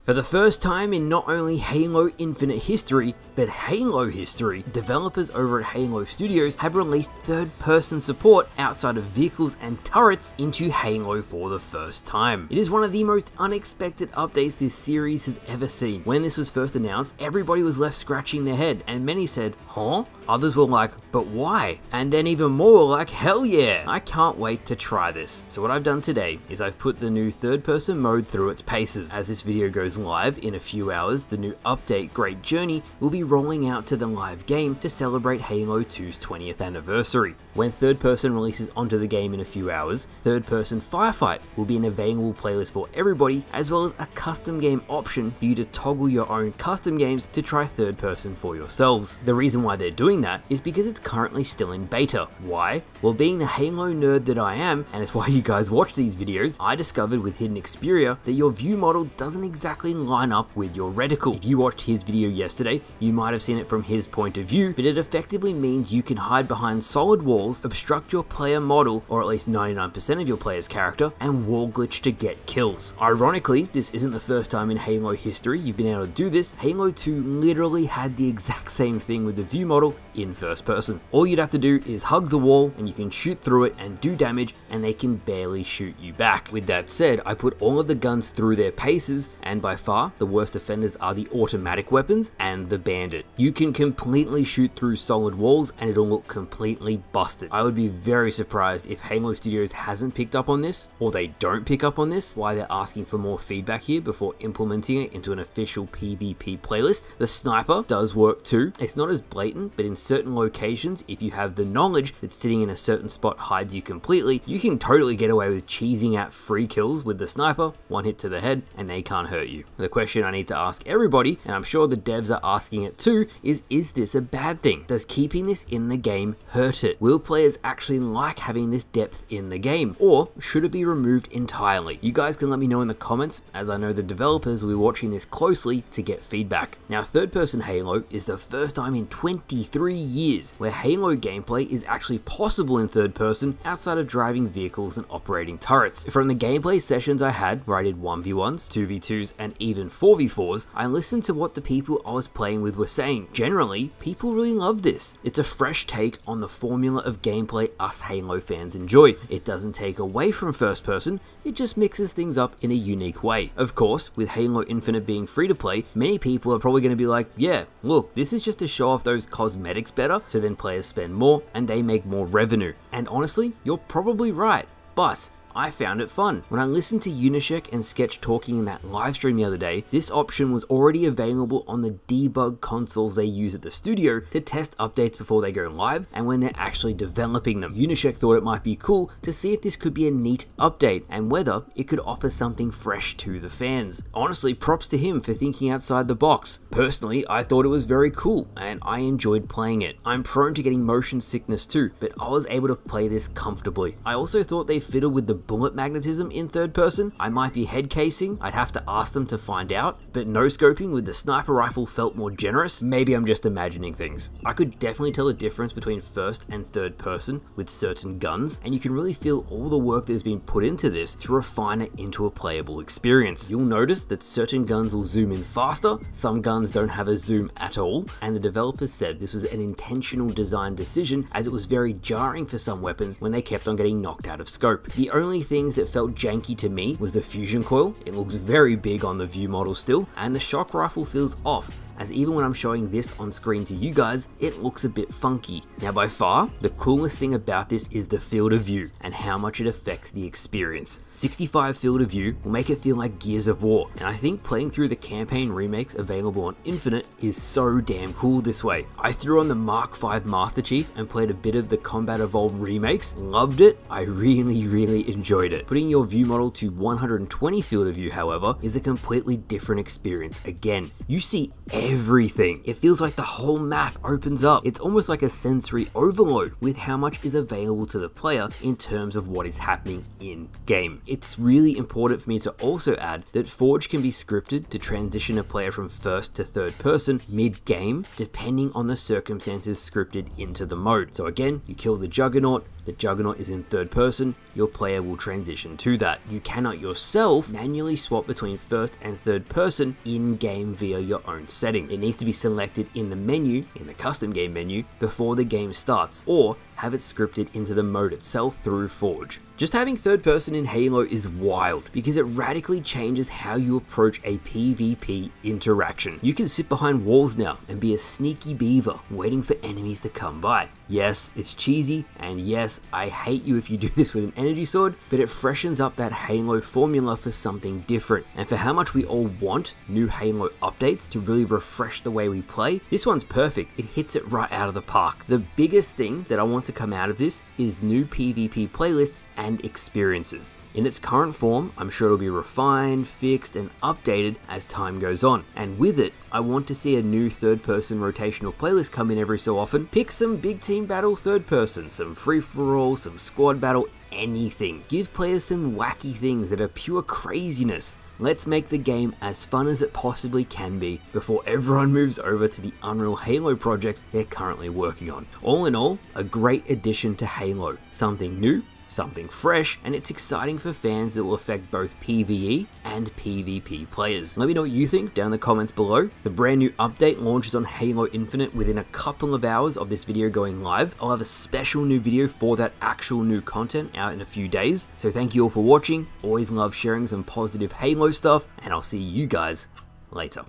For the first time in not only Halo Infinite history, but Halo history, developers over at Halo Studios have released third-person support outside of vehicles and turrets into Halo for the first time. It is one of the most unexpected updates this series has ever seen. When this was first announced, everybody was left scratching their head, and many said, huh? Others were like, but why? And then even more were like, hell yeah, I can't wait to try this. So what I've done today is I've put the new third-person mode through its paces. As this video goes live in a few hours, the new update Great Journey will be rolling out to the live game to celebrate Halo 2's 20th anniversary. When third person releases onto the game in a few hours, third person Firefight will be an available playlist for everybody, as well as a custom game option for you to toggle your own custom games to try third person for yourselves. The reason why they're doing that is because it's currently still in beta. Why? Well, being the Halo nerd that I am, and it's why you guys watch these videos, I discovered with Hidden Xperia that your view model doesn't exactly line up with your reticle. If you watched his video yesterday, you might have seen it from his point of view, but it effectively means you can hide behind solid walls, obstruct your player model, or at least 99% of your player's character, and wall glitch to get kills. Ironically, this isn't the first time in Halo history you've been able to do this. Halo 2 literally had the exact same thing with the view model in first person. All you'd have to do is hug the wall and you can shoot through it and do damage, and they can barely shoot you back. With that said, I put all of the guns through their paces, and by far the worst offenders are the automatic weapons and the bandit. You can completely shoot through solid walls and it'll look completely busted. I would be very surprised if Halo Studios hasn't picked up on this, or they don't pick up on this, why they're asking for more feedback here before implementing it into an official PvP playlist. The sniper does work too. It's not as blatant, but in certain locations, if you have the knowledge that sitting in a certain spot hides you completely, you can totally get away with cheesing out free kills with the sniper, one hit to the head, and they can't hurt you. The question I need to ask everybody, and I'm sure the devs are asking it too, is this a bad thing? Does keeping this in the game hurt it? Will players actually like having this depth in the game, or should it be removed entirely? You guys can let me know in the comments, as I know the developers will be watching this closely to get feedback. Now, third-person Halo is the first time in 23 years where Halo gameplay is actually possible in third person outside of driving vehicles and operating turrets. From the gameplay sessions I had, where I did 1v1s, 2v2s, and even 4v4s, I listened to what the people I was playing with were saying. Generally, people really love this. It's a fresh take on the formula of gameplay us Halo fans enjoy. It doesn't take away from first person, it just mixes things up in a unique way. Of course, with Halo Infinite being free to play, many people are probably going to be like, yeah, look, this is just to show off those cosmetics better, so then players spend more and they make more revenue. And honestly, you're probably right, but I found it fun. When I listened to Unishek and Sketch talking in that live stream the other day, this option was already available on the debug consoles they use at the studio to test updates before they go live and when they're actually developing them. Unishek thought it might be cool to see if this could be a neat update and whether it could offer something fresh to the fans. Honestly, props to him for thinking outside the box. Personally, I thought it was very cool and I enjoyed playing it. I'm prone to getting motion sickness too, but I was able to play this comfortably. I also thought they fiddled with the bullet magnetism in third person. I might be head casing, I'd have to ask them to find out, but no scoping with the sniper rifle felt more generous. Maybe I'm just imagining things. I could definitely tell the difference between first and third person with certain guns, and you can really feel all the work that has been put into this to refine it into a playable experience. You'll notice that certain guns will zoom in faster, some guns don't have a zoom at all, and the developers said this was an intentional design decision as it was very jarring for some weapons when they kept on getting knocked out of scope. The only things that felt janky to me was the fusion coil. It looks very big on the view model still, and the shock rifle feels off, as even when I'm showing this on screen to you guys, it looks a bit funky. Now by far, the coolest thing about this is the field of view and how much it affects the experience. 65 field of view will make it feel like Gears of War, and I think playing through the campaign remakes available on Infinite is so damn cool this way. I threw on the Mark V Master Chief and played a bit of the Combat Evolved remakes, loved it, I really enjoyed it. Putting your view model to 120 field of view, however, is a completely different experience again. You see everything. It feels like the whole map opens up. It's almost like a sensory overload with how much is available to the player in terms of what is happening in game. It's really important for me to also add that Forge can be scripted to transition a player from first to third person mid-game, depending on the circumstances scripted into the mode. So again, you kill the Juggernaut, the Juggernaut is in third person, your player will transition to that. You cannot yourself manually swap between first and third person in-game via your own settings. It needs to be selected in the menu, in the custom game menu, before the game starts, or have it scripted into the mode itself through Forge. Just having third person in Halo is wild because it radically changes how you approach a PvP interaction. You can sit behind walls now and be a sneaky beaver waiting for enemies to come by. Yes, it's cheesy, and yes, I hate you if you do this with an energy sword, but it freshens up that Halo formula for something different. And for how much we all want new Halo updates to really refresh the way we play, this one's perfect. It hits it right out of the park. The biggest thing that I want to come out of this is new PvP playlists and experiences. In its current form, I'm sure it'll be refined, fixed, and updated as time goes on. And with it, I want to see a new third-person rotational playlist come in every so often. Pick some big team battle third-person, some free-for-all, some squad battle, anything. Give players some wacky things that are pure craziness. Let's make the game as fun as it possibly can be before everyone moves over to the Unreal Halo projects they're currently working on. All in all, a great addition to Halo. Something new, something fresh, and it's exciting for fans that will affect both PvE and PvP players. Let me know what you think down in the comments below. The brand new update launches on Halo Infinite within a couple of hours of this video going live. I'll have a special new video for that actual new content out in a few days. So thank you all for watching. Always love sharing some positive Halo stuff, and I'll see you guys later.